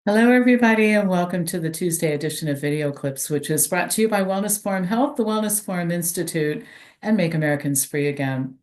Hello, everybody, and welcome to the Tuesday edition of Video Clips, which is brought to you by Wellness Forum Health, the Wellness Forum Institute, and Make Americans Free Again.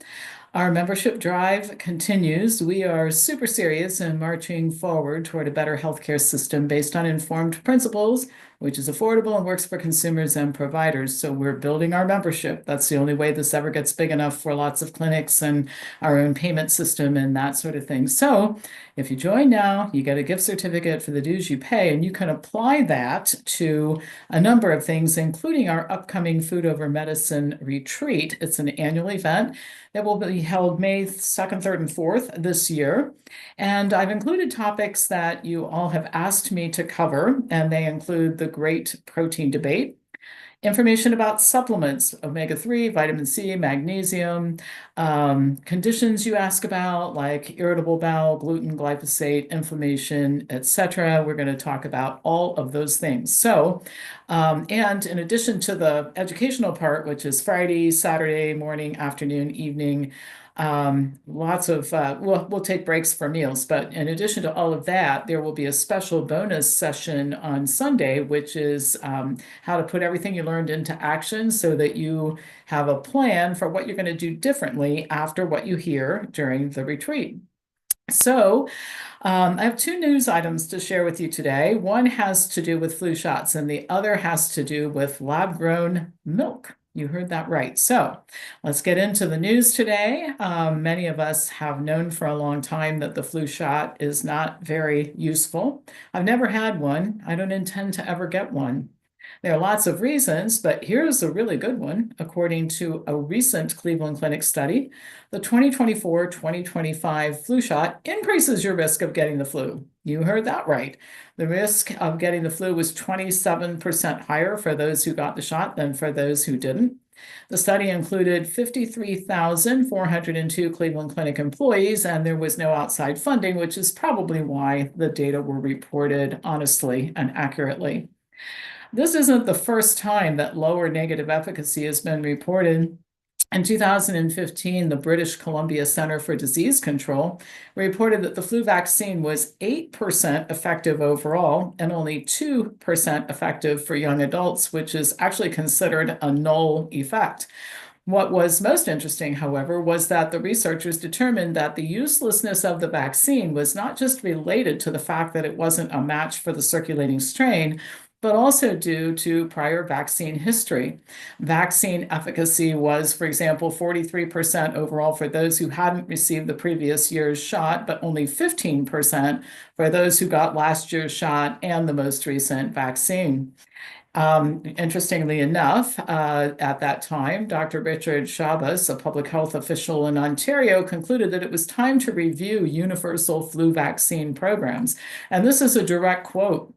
Our membership drive continues. We are super serious in marching forward toward a better healthcare system based on informed principles, which is affordable and works for consumers and providers. So we're building our membership. That's the only way this ever gets big enough for lots of clinics and our own payment system and that sort of thing. So if you join now, you get a gift certificate for the dues you pay, and you can apply that to a number of things, including our upcoming Food Over Medicine retreat. It's an annual event that will be held May 2nd, 3rd, and 4th this year. And I've included topics that you all have asked me to cover, and they include the great protein debate, information about supplements, omega-3, vitamin C, magnesium, conditions you ask about like irritable bowel, gluten, glyphosate, inflammation, etc. We're going to talk about all of those things. So, and in addition to the educational part, which is Friday, Saturday morning, afternoon, evening, lots of we'll take breaks for meals, but in addition to all of that, there will be a special bonus session on Sunday, which is how to put everything you learned into action so that you have a plan for what you're going to do differently after what you hear during the retreat. So I have two news items to share with you today. One has to do with flu shots, and the other has to do with lab-grown milk. You heard that right. So let's get into the news today. Many of us have known for a long time that the flu shot is not very useful. I've never had one. I don't intend to ever get one. There are lots of reasons, but here's a really good one. According to a recent Cleveland Clinic study, the 2024-2025 flu shot increases your risk of getting the flu. You heard that right. The risk of getting the flu was 27% higher for those who got the shot than for those who didn't. The study included 53,402 Cleveland Clinic employees, and there was no outside funding, which is probably why the data were reported honestly and accurately. This isn't the first time that lower negative efficacy has been reported. In 2015, the British Columbia Center for Disease Control reported that the flu vaccine was 8% effective overall and only 2% effective for young adults, which is actually considered a null effect. What was most interesting, however, was that the researchers determined that the uselessness of the vaccine was not just related to the fact that it wasn't a match for the circulating strain, but also due to prior vaccine history. Vaccine efficacy was, for example, 43% overall for those who hadn't received the previous year's shot, but only 15% for those who got last year's shot and the most recent vaccine. Interestingly enough, at that time, Dr. Richard Shabas, a public health official in Ontario, concluded that it was time to review universal flu vaccine programs. And this is a direct quote.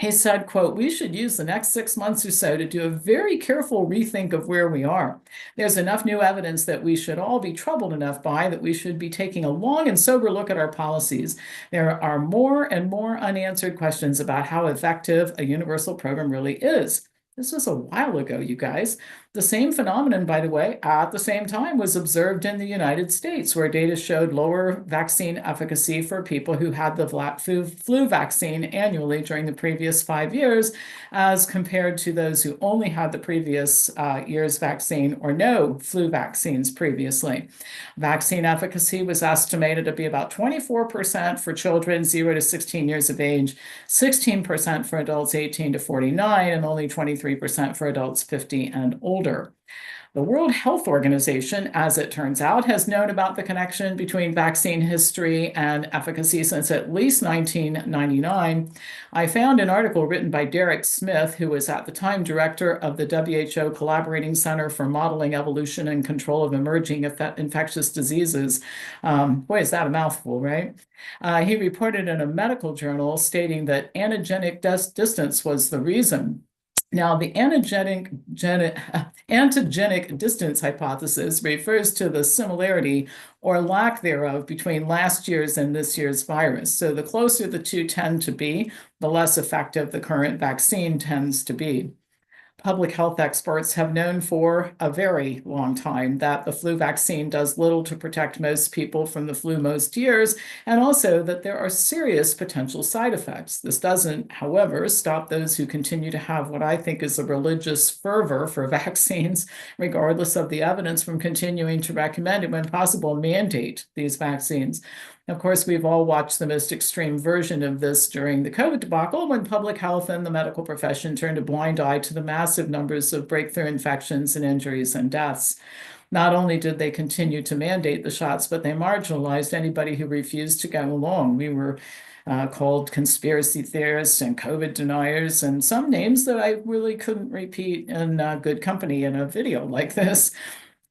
He said, quote, "We should use the next 6 months or so to do a very careful rethink of where we are. There's enough new evidence that we should all be troubled enough by that we should be taking a long and sober look at our policies. There are more and more unanswered questions about how effective a universal program really is." This was a while ago, you guys. The same phenomenon, by the way, at the same time was observed in the United States, where data showed lower vaccine efficacy for people who had the flu vaccine annually during the previous 5 years, as compared to those who only had the previous year's vaccine or no flu vaccines previously. Vaccine efficacy was estimated to be about 24% for children 0 to 16 years of age, 16% for adults 18 to 49, and only 23% for adults 50 and older. The World Health Organization, as it turns out, has known about the connection between vaccine history and efficacy since at least 1999. I found an article written by Derek Smith, who was at the time director of the WHO Collaborating Center for Modeling Evolution and Control of Emerging Infectious Diseases. Boy, is that a mouthful, right? He reported in a medical journal stating that antigenic distance was the reason. Now, the antigenic distance hypothesis refers to the similarity or lack thereof between last year's and this year's virus. So the closer the two tend to be, the less effective the current vaccine tends to be. public health experts have known for a very long time that the flu vaccine does little to protect most people from the flu most years, and also that there are serious potential side effects. This doesn't, however, stop those who continue to have what I think is a religious fervor for vaccines, regardless of the evidence, from continuing to recommend and, when possible, mandate these vaccines. Of course, we've all watched the most extreme version of this during the COVID debacle, when public health and the medical profession turned a blind eye to the massive numbers of breakthrough infections and injuries and deaths. Not only did they continue to mandate the shots, but they marginalized anybody who refused to go along. We were called conspiracy theorists and COVID deniers, and some names that I really couldn't repeat in good company in a video like this.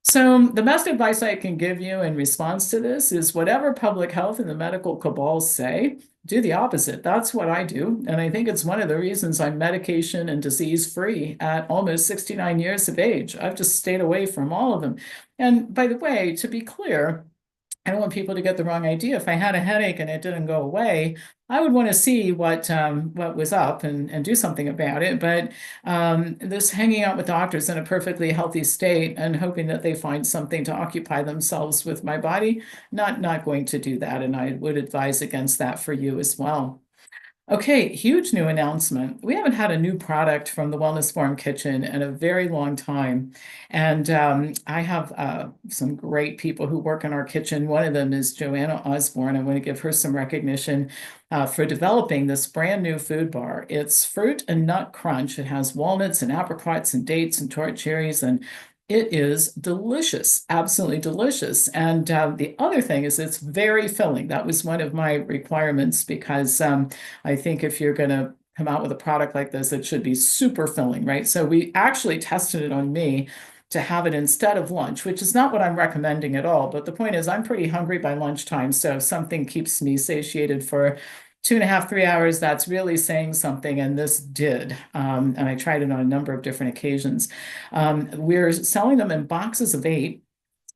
So the best advice I can give you in response to this is, whatever public health and the medical cabal say, do the opposite. That's what I do. And I think it's one of the reasons I'm medication and disease free at almost 69 years of age. I've just stayed away from all of them. And by the way, to be clear, I don't want people to get the wrong idea. If I had a headache and it didn't go away, I would want to see what was up and do something about it. But this hanging out with doctors in a perfectly healthy state and hoping that they find something to occupy themselves with my body, not going to do that. And I would advise against that for you as well. Okay, huge new announcement. We haven't had a new product from the Wellness Forum Kitchen in a very long time. And I have some great people who work in our kitchen. One of them is Joanna Osborne. I want to give her some recognition for developing this brand new food bar. It's fruit and nut crunch. It has walnuts and apricots and dates and tart cherries, and it is delicious, absolutely delicious. And the other thing is, it's very filling. That was one of my requirements, because I think if you're going to come out with a product like this, it should be super filling, right? So we actually tested it on me to have it instead of lunch, which is not what I'm recommending at all. But the point is, I'm pretty hungry by lunchtime. So if something keeps me satiated for 2.5, 3 hours, that's really saying something, and this did. And I tried it on a number of different occasions. We're selling them in boxes of 8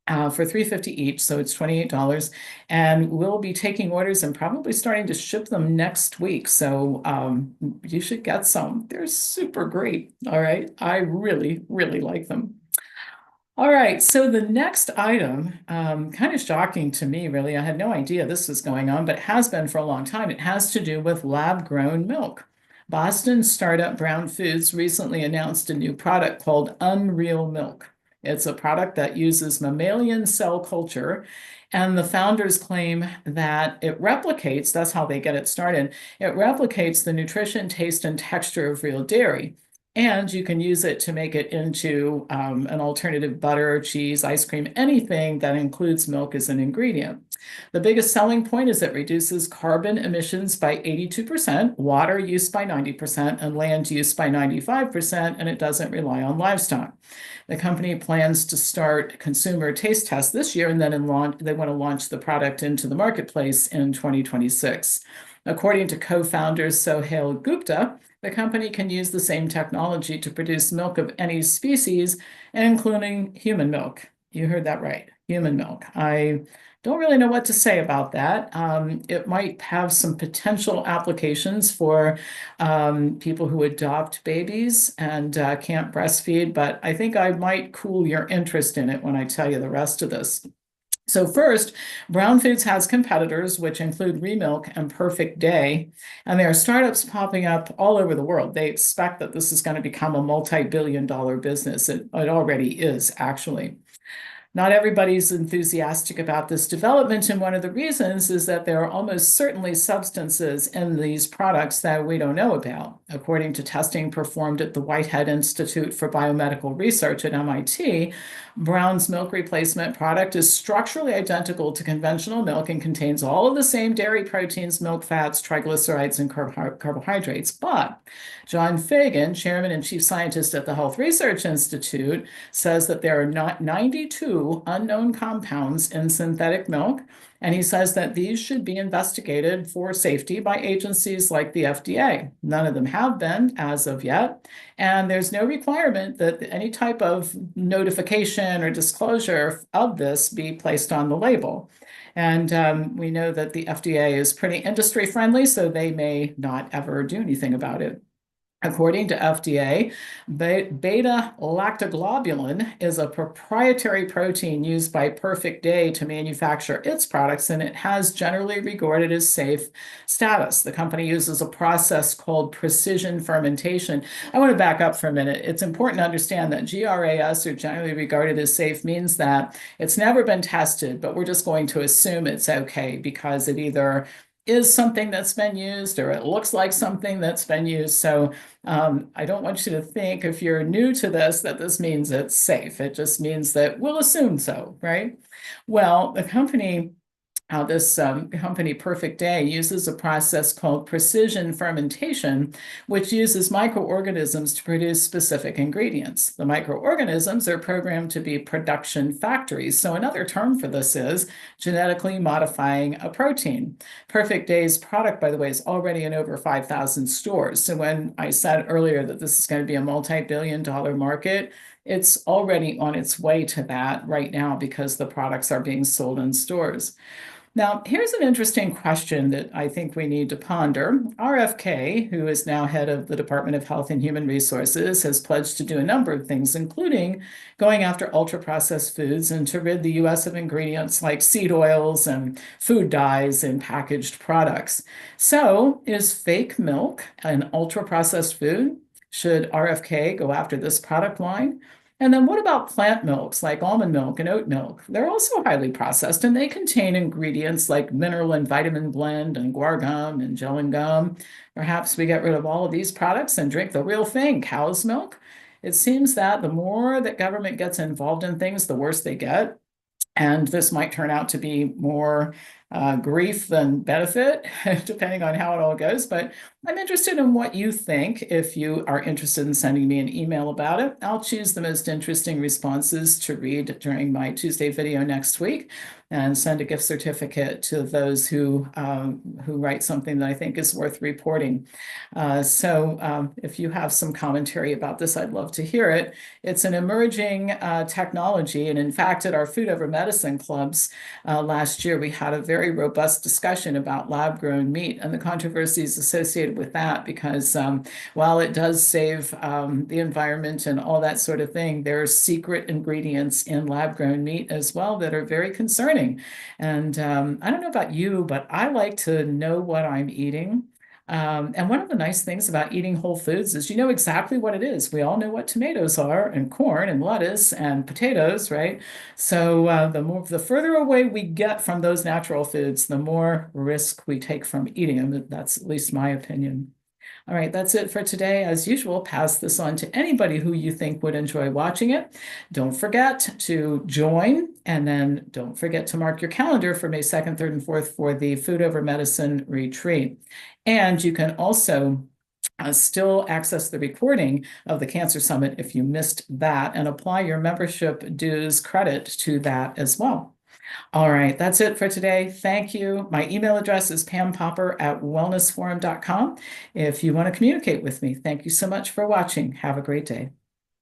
for $3.50 each, so it's $28. And we'll be taking orders and probably starting to ship them next week. So you should get some. They're super great. All right. I really, really like them. All right, so the next item, kind of shocking to me, really. I had no idea this was going on, but it has been for a long time. It has to do with lab-grown milk. Boston startup Brown Foods recently announced a new product called Unreal Milk. It's a product that uses mammalian cell culture, and the founders claim that it replicates, that's how they get it started, it replicates the nutrition, taste, and texture of real dairy. And you can use it to make it into an alternative butter, cheese, ice cream, anything that includes milk as an ingredient. The biggest selling point is it reduces carbon emissions by 82%, water use by 90%, and land use by 95%, and it doesn't rely on livestock. The company plans to start consumer taste tests this year, and then they want to launch the product into the marketplace in 2026. According to co-founders Sohail Gupta, the company can use the same technology to produce milk of any species, including human milk. You heard that right, human milk. I don't really know what to say about that. It might have some potential applications for people who adopt babies and can't breastfeed, but I think I might cool your interest in it when I tell you the rest of this. So first, Brown Foods has competitors, which include Remilk and Perfect Day, and there are startups popping up all over the world. They expect that this is going to become a multi-billion-dollar business. It already is, actually. Not everybody's enthusiastic about this development, and one of the reasons is that there are almost certainly substances in these products that we don't know about. According to testing performed at the Whitehead Institute for Biomedical Research at MIT, Brown's milk replacement product is structurally identical to conventional milk and contains all of the same dairy proteins, milk fats, triglycerides, and carbohydrates. But John Fagan, chairman and chief scientist at the Health Research Institute, says that there are not 92 unknown compounds in synthetic milk, and he says that these should be investigated for safety by agencies like the FDA. None of them have been as of yet, and there's no requirement that any type of notification or disclosure of this be placed on the label. And we know that the FDA is pretty industry friendly, so they may not ever do anything about it. According to FDA, beta-lactoglobulin is a proprietary protein used by Perfect Day to manufacture its products, and it has generally regarded as safe status. The company uses a process called precision fermentation. I want to back up for a minute. It's important to understand that GRAS, or generally regarded as safe, means that it's never been tested, but we're just going to assume it's okay because it either is something that's been used or it looks like something that's been used. So I don't want you to think, if you're new to this, that this means it's safe. It just means that we'll assume so, right? Well, the company this company Perfect Day uses a process called precision fermentation, which uses microorganisms to produce specific ingredients. The microorganisms are programmed to be production factories. So another term for this is genetically modifying a protein. Perfect Day's product, by the way, is already in over 5,000 stores. So when I said earlier that this is going to be a multi-billion-dollar market, it's already on its way to that right now because the products are being sold in stores. Now, here's an interesting question that I think we need to ponder. RFK, who is now head of the Department of Health and Human Resources, has pledged to do a number of things, including going after ultra-processed foods and to rid the U.S. of ingredients like seed oils and food dyes in packaged products. So, is fake milk an ultra-processed food? Should RFK go after this product line? And then what about plant milks like almond milk and oat milk? They're also highly processed and they contain ingredients like mineral and vitamin blend and guar gum and gellan gum. Perhaps we get rid of all of these products and drink the real thing, cow's milk. It seems that the more that government gets involved in things, the worse they get. And this might turn out to be more grief than benefit, depending on how it all goes. But I'm interested in what you think. If you are interested in sending me an email about it, I'll choose the most interesting responses to read during my Tuesday video next week and send a gift certificate to those who write something that I think is worth reporting. So if you have some commentary about this, I'd love to hear it. It's an emerging technology. And in fact, at our Food Over Medicine clubs last year, we had a very robust discussion about lab-grown meat and the controversies associated with that, because while it does save the environment and all that sort of thing, there are secret ingredients in lab-grown meat as well that are very concerning. And I don't know about you, but I like to know what I'm eating. And one of the nice things about eating whole foods is you know exactly what it is. We all know what tomatoes are, and corn, and lettuce, and potatoes, right? So the further away we get from those natural foods, the more risk we take from eating them. That's at least my opinion. All right, that's it for today. As usual, pass this on to anybody who you think would enjoy watching it. Don't forget to join, and then don't forget to mark your calendar for May 2nd, 3rd, and 4th for the Food Over Medicine retreat. And you can also still access the recording of the Cancer Summit if you missed that, and apply your membership dues credit to that as well. All right, that's it for today. Thank you. My email address is pampopper@wellnessforum.com if you want to communicate with me. Thank you so much for watching. Have a great day.